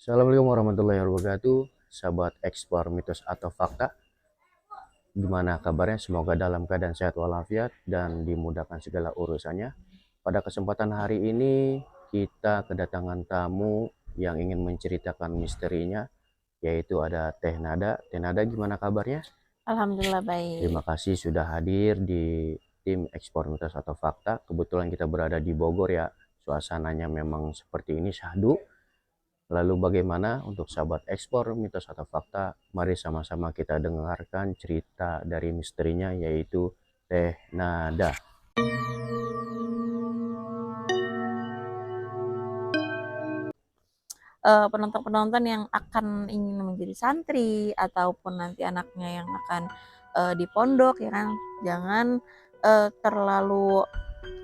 Assalamualaikum warahmatullahi wabarakatuh, sahabat ekspor mitos atau fakta. Gimana kabarnya? Semoga dalam keadaan sehat walafiat dan dimudahkan segala urusannya. Pada kesempatan hari ini kita kedatangan tamu yang ingin menceritakan misterinya, yaitu ada Teh Nada. Teh Nada, gimana kabarnya? Alhamdulillah Terima baik. kasih sudah hadir di tim ekspor mitos atau fakta. Kebetulan kita berada di Bogor ya. Suasananya memang seperti ini, syahdu. Lalu bagaimana untuk sahabat ekspor mitos atau fakta? Mari sama-sama kita dengarkan cerita dari misterinya, yaitu Teh Nada. Penonton-penonton yang akan ingin menjadi santri ataupun nanti anaknya yang akan di pondok ya kan, jangan terlalu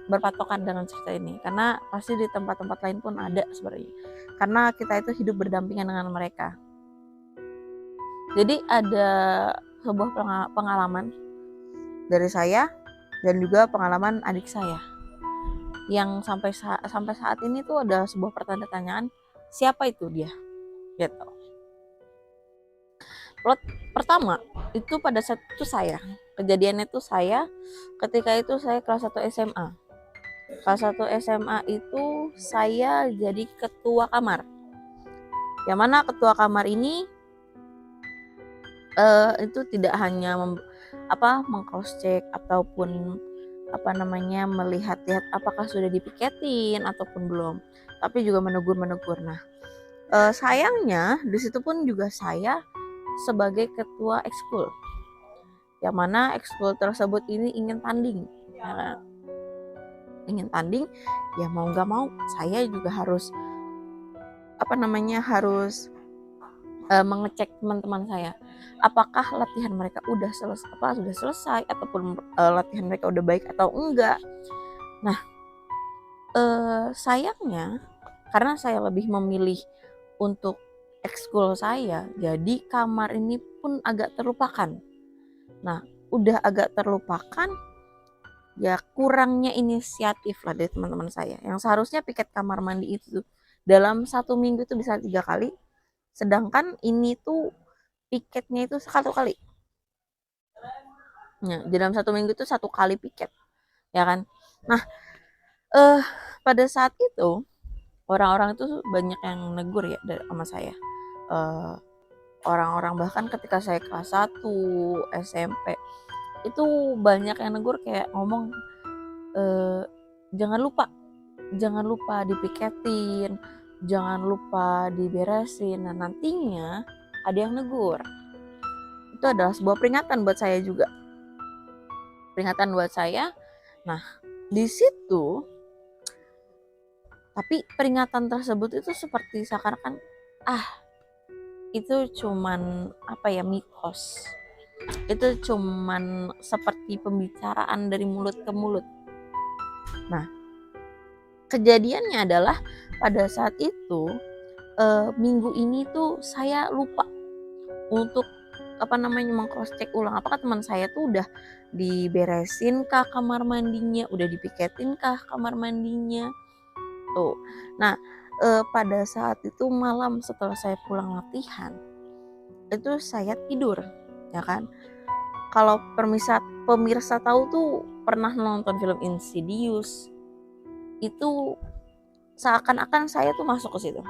berpatokan dengan cerita ini karena pasti di tempat-tempat lain pun ada sebenarnya. Karena kita itu hidup berdampingan dengan mereka. Jadi ada sebuah pengalaman dari saya dan juga pengalaman adik saya yang sampai saat ini tuh ada sebuah pertanyaan, siapa itu dia gitu. Plot pertama itu pada saat itu kejadiannya itu saya ketika itu saya kelas 1 SMA. Kelas 1 SMA itu saya jadi ketua kamar. Yang mana ketua kamar ini itu tidak hanya meng-cross check ataupun melihat-lihat apakah sudah dipiketin ataupun belum, tapi juga menegur. Nah, sayangnya di situ pun juga saya sebagai ketua ekskul, yang mana ekskul tersebut ini ingin tanding. Nah, ingin tanding ya mau nggak mau saya juga harus harus mengecek teman-teman saya apakah latihan mereka sudah selesai ataupun latihan mereka udah baik atau enggak. Nah, sayangnya karena saya lebih memilih untuk ekskul saya, jadi kamar ini pun agak terlupakan. Nah, udah agak terlupakan, ya kurangnya inisiatif lah dari teman-teman saya. Yang seharusnya piket kamar mandi itu dalam 1 minggu itu bisa 3 kali, sedangkan ini tuh piketnya itu 1 kali. Ya, dalam 1 minggu itu 1 kali piket, ya kan? Nah, eh pada saat itu orang-orang itu banyak yang negur ya sama saya. Eh, Orang-orang bahkan ketika saya kelas 1 SMP itu banyak yang negur kayak ngomong eh, jangan lupa dipiketin, jangan lupa diberesin. Nah, nantinya ada yang negur. Itu adalah sebuah peringatan buat saya juga. Peringatan buat saya. Nah, di situ tapi peringatan tersebut itu seperti seakan-akan itu cuman mitos. Itu cuman seperti pembicaraan dari mulut ke mulut. Nah, kejadiannya adalah pada saat itu minggu ini tuh saya lupa untuk meng-cross check ulang apakah teman saya tuh udah diberesin kah kamar mandinya, udah dipiketin kah kamar mandinya tuh. Nah, pada saat itu malam setelah saya pulang latihan itu saya tidur, ya kan. Kalau pemirsa tahu tuh pernah nonton film Insidious, itu seakan-akan saya tuh masuk ke situ.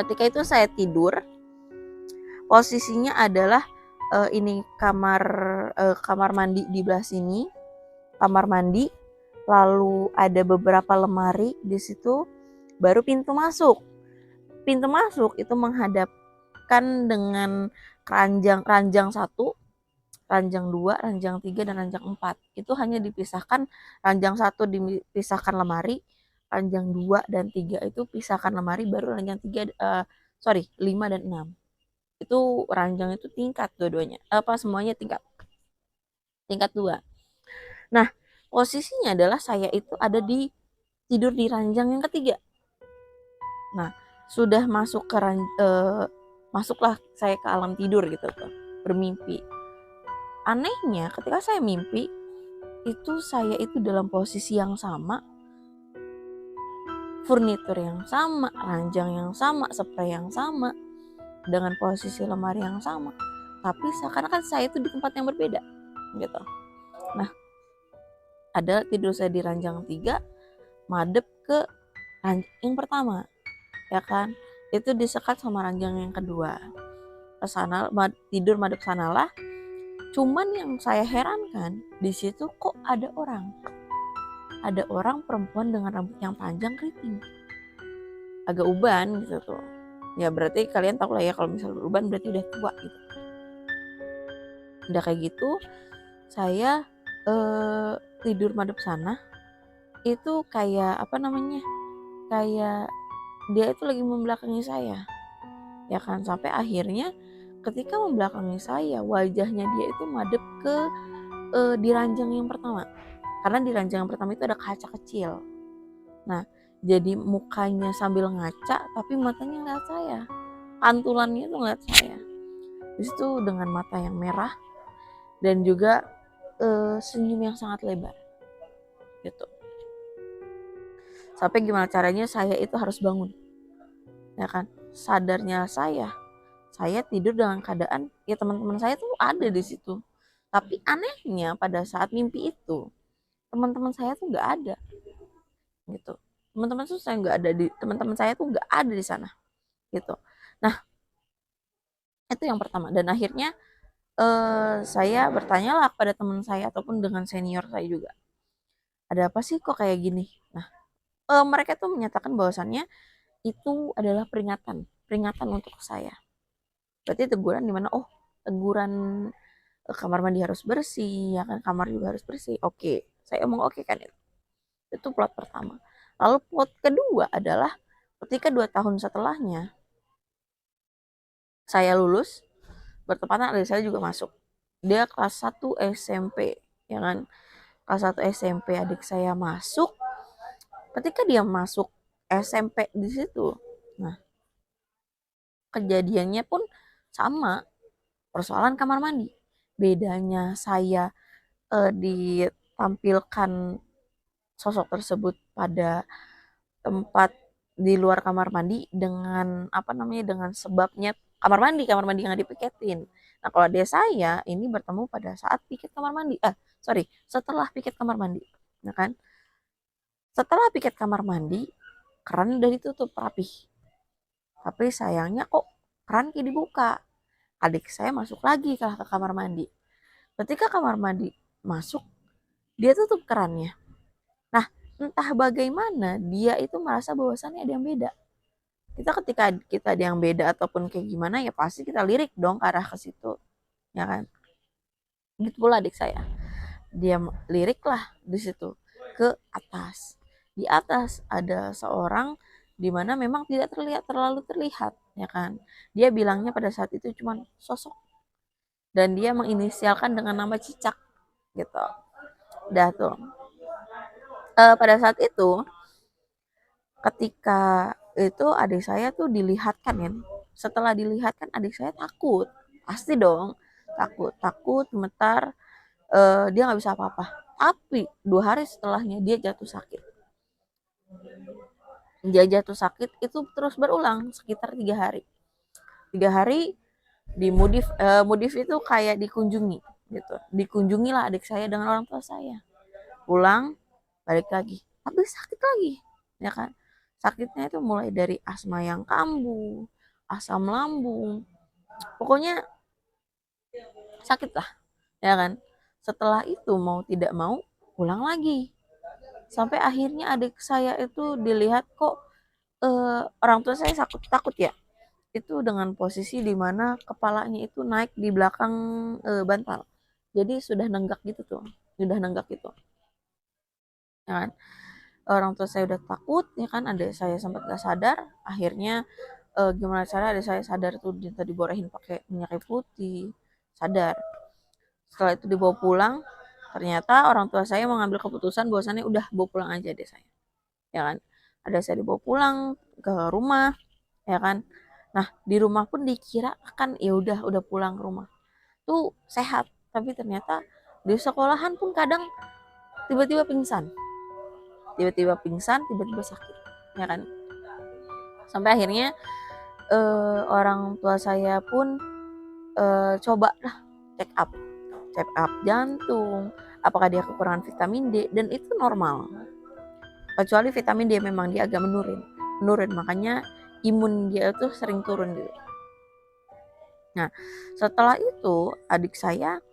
Ketika itu saya tidur, posisinya adalah ini kamar mandi di belah sini, kamar mandi, lalu ada beberapa lemari di situ, baru pintu masuk. Pintu masuk itu menghadapkan dengan ranjang 1, ranjang 2, ranjang 3, dan ranjang 4. Itu hanya dipisahkan, ranjang 1 dipisahkan lemari, ranjang 2 dan 3 itu pisahkan lemari, baru ranjang 5 dan 6. Itu ranjang itu tingkat dua-duanya. Semuanya tingkat. Tingkat 2. Nah, posisinya adalah saya itu ada di tidur di ranjang yang ketiga. Nah, sudah masuklah saya ke alam tidur gitu tuh, bermimpi. Anehnya ketika saya mimpi itu saya itu dalam posisi yang sama furnitur yang sama, ranjang yang sama, spray yang sama, dengan posisi lemari yang sama, tapi seakan-akan saya itu di tempat yang berbeda gitu. Nah, ada tidur saya di ranjang 3, madep ke ranjang yang pertama, ya kan, itu disekat sama ranjang yang kedua, ke sana tidur madep sanalah. Cuman yang saya herankan di situ kok ada orang perempuan dengan rambut yang panjang keriting, agak uban gitu tuh. Ya berarti kalian tahu lah ya, kalau misalnya uban berarti udah tua gitu. Udah kayak gitu, saya tidur madep sana, itu kayak apa namanya, kayak dia itu lagi membelakangi saya, ya kan. Sampai akhirnya ketika membelakangi saya, wajahnya dia itu madep ke di ranjang yang pertama, karena di ranjang yang pertama itu ada kaca kecil. Nah, jadi mukanya sambil ngaca tapi matanya ngeliat saya, pantulannya itu ngeliat saya. Di situ dengan mata yang merah dan juga senyum yang sangat lebar gitu. Sampai gimana caranya saya itu harus bangun, ya kan. Sadarnya saya tidur dengan keadaan ya teman-teman saya tuh ada di situ. Tapi anehnya pada saat mimpi itu teman-teman saya tuh nggak ada gitu. Teman-teman saya tuh nggak ada di sana gitu. Nah, itu yang pertama. Dan akhirnya saya bertanyalah kepada teman saya ataupun dengan senior saya juga, ada apa sih kok kayak gini. Nah, mereka tuh menyatakan bahwasannya itu adalah peringatan untuk saya. Berarti teguran di mana? Oh, teguran kamar mandi harus bersih, ya kan, kamar juga harus bersih. Oke, saya omong oke kan itu. Itu plot pertama. Lalu plot kedua adalah ketika 2 tahun setelahnya saya lulus, bertepatan adik saya juga masuk. Dia kelas 1 SMP, ya kan. Kelas 1 SMP adik saya masuk. Ketika dia masuk SMP di situ, nah, kejadiannya pun sama, persoalan kamar mandi. Bedanya saya ditampilkan sosok tersebut pada tempat di luar kamar mandi dengan apa namanya, dengan sebabnya kamar mandi yang dipiketin. Nah, kalau dia saya ini bertemu pada saat piket kamar mandi, setelah piket kamar mandi, ya kan. Setelah piket kamar mandi, keran udah ditutup rapih, tapi sayangnya kok keran dibuka. Adik saya masuk lagi ke kamar mandi. Ketika kamar mandi masuk, dia tutup kerannya. Nah, entah bagaimana dia itu merasa bahwasannya ada yang beda. Ketika kita ada yang beda ataupun kayak gimana, ya pasti kita lirik dong ke arah ke situ, ya kan. Gitu pula adik saya, dia lirik lah di situ ke atas. Di atas ada seorang di mana memang tidak terlalu terlihat, ya kan. Dia bilangnya pada saat itu cuma sosok, dan dia menginisialkan dengan nama Cicak gitu. Dah tuh. Pada saat itu ketika itu adik saya tuh dilihatkan ya. Setelah dilihatkan adik saya takut, pasti dong, takut gemetar, dia nggak bisa apa-apa. Tapi 2 hari setelahnya dia jatuh sakit. Itu terus berulang sekitar 3 hari. 3 hari di Mudif itu kayak dikunjungi gitu. Dikunjungilah adik saya dengan orang tua saya. Pulang, balik lagi, tapi sakit lagi, ya kan. Sakitnya itu mulai dari asma yang kambuh, asam lambung, pokoknya sakit lah, ya kan. Setelah itu mau tidak mau pulang lagi, sampai akhirnya adik saya itu dilihat kok orang tua saya takut ya, itu dengan posisi dimana kepalanya itu naik di belakang bantal, jadi sudah nenggak gitu tuh, ya kan. Orang tua saya udah takut, ya kan. Adik saya sempat gak sadar, akhirnya gimana cara adik saya sadar tuh, minta diborehin pakai minyak kayu putih, sadar. Setelah itu dibawa pulang, ternyata orang tua saya mengambil keputusan bahwasannya udah bawa pulang aja adik saya, ya kan. Adik saya dibawa pulang ke rumah, ya kan. Nah, di rumah pun dikira kan ya udah pulang ke rumah tuh sehat, tapi ternyata di sekolahan pun kadang tiba-tiba pingsan, tiba-tiba sakit. ya kan. Sampai akhirnya orang tua saya pun coba lah check up jantung, apakah dia kekurangan vitamin D, dan itu normal. Kecuali vitamin D memang dia agak menurun, makanya imun dia tuh sering turun gitu. Nah, setelah itu adik saya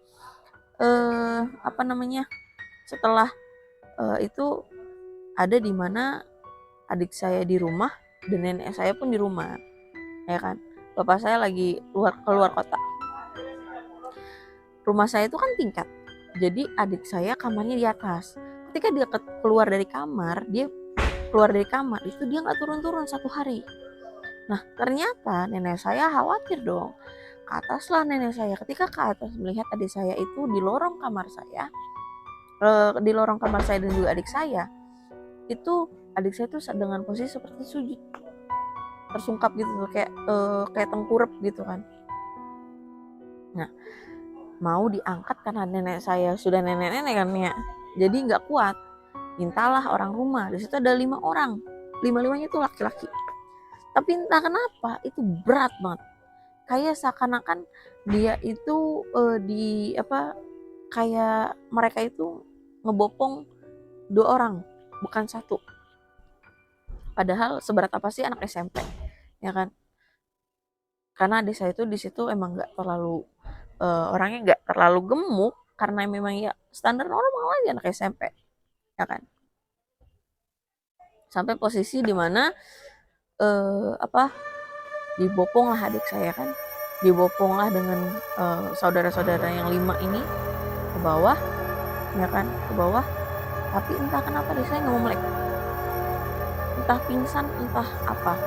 setelah itu ada di mana adik saya di rumah dan nenek saya pun di rumah, ya kan. Bapak saya lagi keluar kota. Rumah saya itu kan tingkat, jadi adik saya kamarnya di atas. Ketika dia keluar dari kamar itu dia nggak turun-turun 1 hari. Nah, ternyata nenek saya khawatir dong. Ke atas lah nenek saya. Ketika ke atas melihat adik saya itu di lorong kamar saya, dan juga adik saya, itu adik saya tuh dengan posisi seperti sujud, tersungkap gitu, kayak tengkurap gitu kan. Nah, mau diangkat karena nenek saya sudah nenek-nenek kan ya, jadi nggak kuat. Mintalah orang rumah. Di situ ada 5 orang, 5-limanya itu laki-laki. Tapi entah kenapa itu berat banget, kayak seakan-akan dia itu kayak mereka itu ngebopong 2 orang, bukan 1. Padahal seberat apa sih anak SMP, ya kan? Karena adik saya itu di situ emang nggak terlalu orangnya nggak terlalu gemuk, karena memang ya standar normal aja anak SMP, ya kan. Sampai posisi dimana dibopong lah adik saya kan, dibopong lah dengan saudara-saudara yang 5 ini ke bawah, ya kan, ke bawah. Tapi entah kenapa adik saya nggak mau melek, entah pingsan entah apa,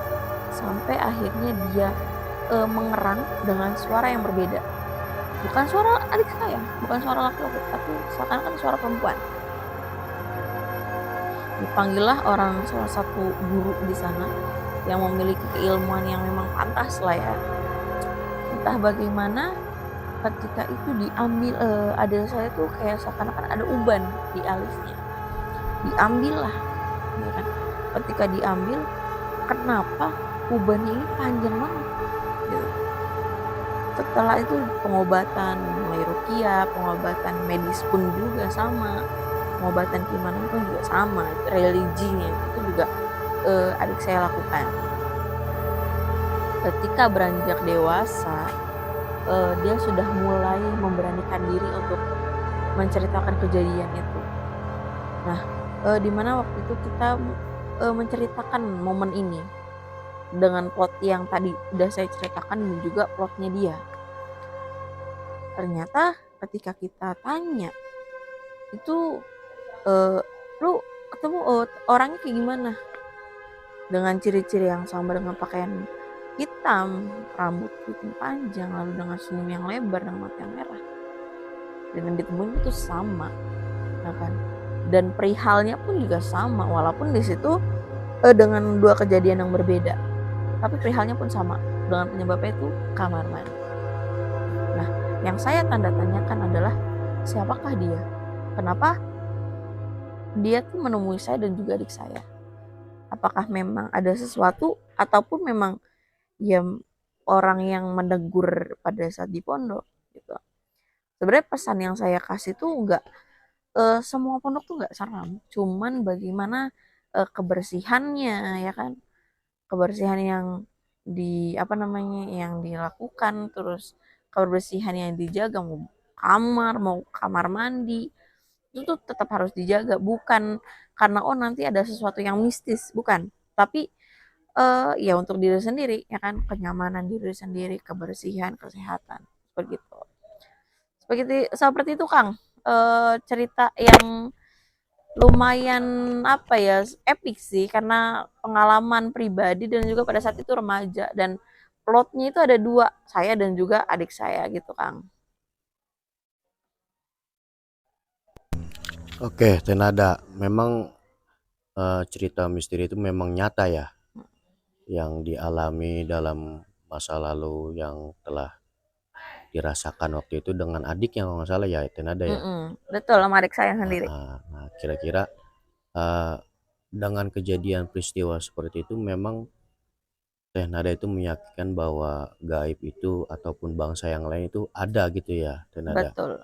sampai akhirnya dia mengerang dengan suara yang berbeda. Bukan suara adik saya, bukan suara laki-laki, tapi seakan-akan suara perempuan. Dipanggillah salah satu guru di sana yang memiliki keilmuan yang memang pantas lah ya. Entah bagaimana ketika itu diambil adik saya tuh kayak seakan-akan ada uban di alisnya. Diambil lah, ya kan. Ketika diambil, kenapa ubannya ini panjang banget gitu. Setelah itu pengobatan mulai ruqyah, pengobatan medis pun juga sama, pengobatan keimanan pun juga sama, religinya itu juga adik saya lakukan. Ketika beranjak dewasa, dia sudah mulai memberanikan diri untuk menceritakan kejadian itu. Nah, dimana waktu itu kita menceritakan momen ini dengan plot yang tadi udah saya ceritakan dan juga plotnya dia. Ternyata ketika kita tanya, itu lu ketemu orangnya kayak gimana? Dengan ciri-ciri yang sama, dengan pakaian hitam, rambut putih panjang, lalu dengan senyum yang lebar, dengan mata yang merah. Dan yang ditemuin itu sama, ya kan? Dan perihalnya pun juga sama, walaupun di situ dengan 2 kejadian yang berbeda, tapi perihalnya pun sama, dengan penyebabnya itu kamar mandi. Nah, yang saya tanda tanyakan adalah siapakah dia? Kenapa dia tuh menemui saya dan juga adik saya? Apakah memang ada sesuatu, ataupun memang ya orang yang menegur pada saat di pondok gitu. Sebenarnya pesan yang saya kasih tuh nggak semua pondok tuh nggak seram, cuman bagaimana kebersihannya, ya kan, kebersihan yang yang dilakukan, terus kebersihan yang dijaga, mau kamar mandi, itu tuh tetap harus dijaga, bukan karena nanti ada sesuatu yang mistis, bukan, tapi ya untuk diri sendiri, ya kan, kenyamanan diri sendiri, kebersihan, kesehatan, begitu. Seperti itu Kang, cerita yang lumayan epic sih, karena pengalaman pribadi dan juga pada saat itu remaja, dan plotnya itu ada 2, saya dan juga adik saya gitu Kang. Oke, Tenada, memang cerita misteri itu memang nyata ya, yang dialami dalam masa lalu yang telah dirasakan waktu itu dengan adik yang nggak salah ya, Tenada ya. Betul, sama adik saya sendiri. Nah, kira-kira dengan kejadian peristiwa seperti itu memang Teh Nada itu meyakinkan bahwa gaib itu ataupun bangsa yang lain itu ada gitu ya, Teh Nada. Betul.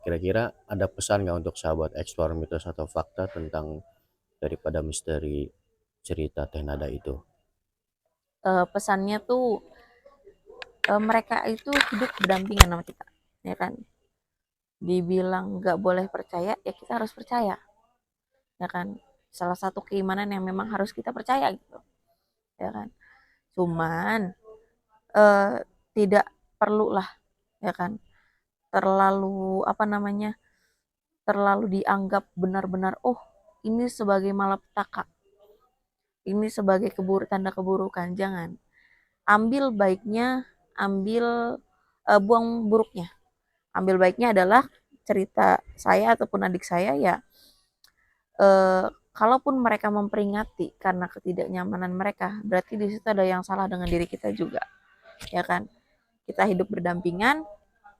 Kira-kira ada pesan nggak untuk sahabat eksplor mitos atau fakta tentang daripada misteri cerita Teh Nada itu? Pesannya tuh mereka itu hidup berdampingan sama kita, ya kan? Dibilang nggak boleh percaya, ya kita harus percaya, ya kan? Salah satu keimanan yang memang harus kita percaya gitu, ya kan? Cuman eh, tidak perlu lah, ya kan? Terlalu apa namanya? Terlalu dianggap benar-benar, oh ini sebagai malapetaka, ini sebagai tanda keburukan. Jangan. Ambil baiknya, ambil buang buruknya. Ambil baiknya adalah cerita saya ataupun adik saya ya, eh, kalaupun mereka memperingati karena ketidaknyamanan mereka, berarti di situ ada yang salah dengan diri kita juga, ya kan? Kita hidup berdampingan,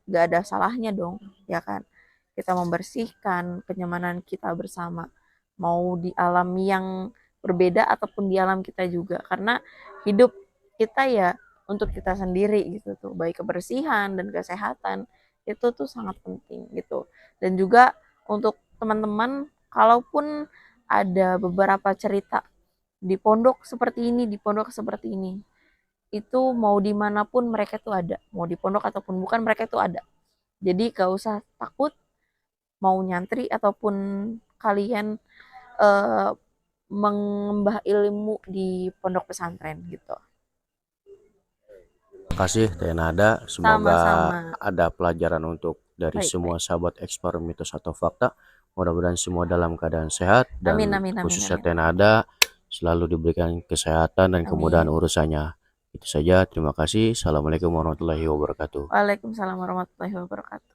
gak ada salahnya dong, ya kan? Kita membersihkan kenyamanan kita bersama, mau di alam yang berbeda ataupun di alam kita juga, karena hidup kita ya untuk kita sendiri gitu tuh, baik kebersihan dan kesehatan itu tuh sangat penting gitu. Dan juga untuk teman-teman, kalaupun ada beberapa cerita di pondok seperti ini, di pondok seperti ini, itu mau dimanapun mereka tuh ada, mau di pondok ataupun bukan mereka tuh ada. Jadi gak usah takut mau nyantri ataupun kalian eh, mengembah ilmu di pondok pesantren gitu. Terima kasih Teh Nada. Semoga Sama-sama. ada pelajaran untuk dari semua Baik-baik. sahabat eksplor mitos atau fakta. Mudah-mudahan semua dalam keadaan sehat dan Amin, amin, amin, khususnya amin. Teh Nada selalu diberikan kesehatan dan kemudahan Amin. urusannya. Itu saja. Terima kasih. Assalamualaikum warahmatullahi wabarakatuh. Waalaikumsalam warahmatullahi wabarakatuh.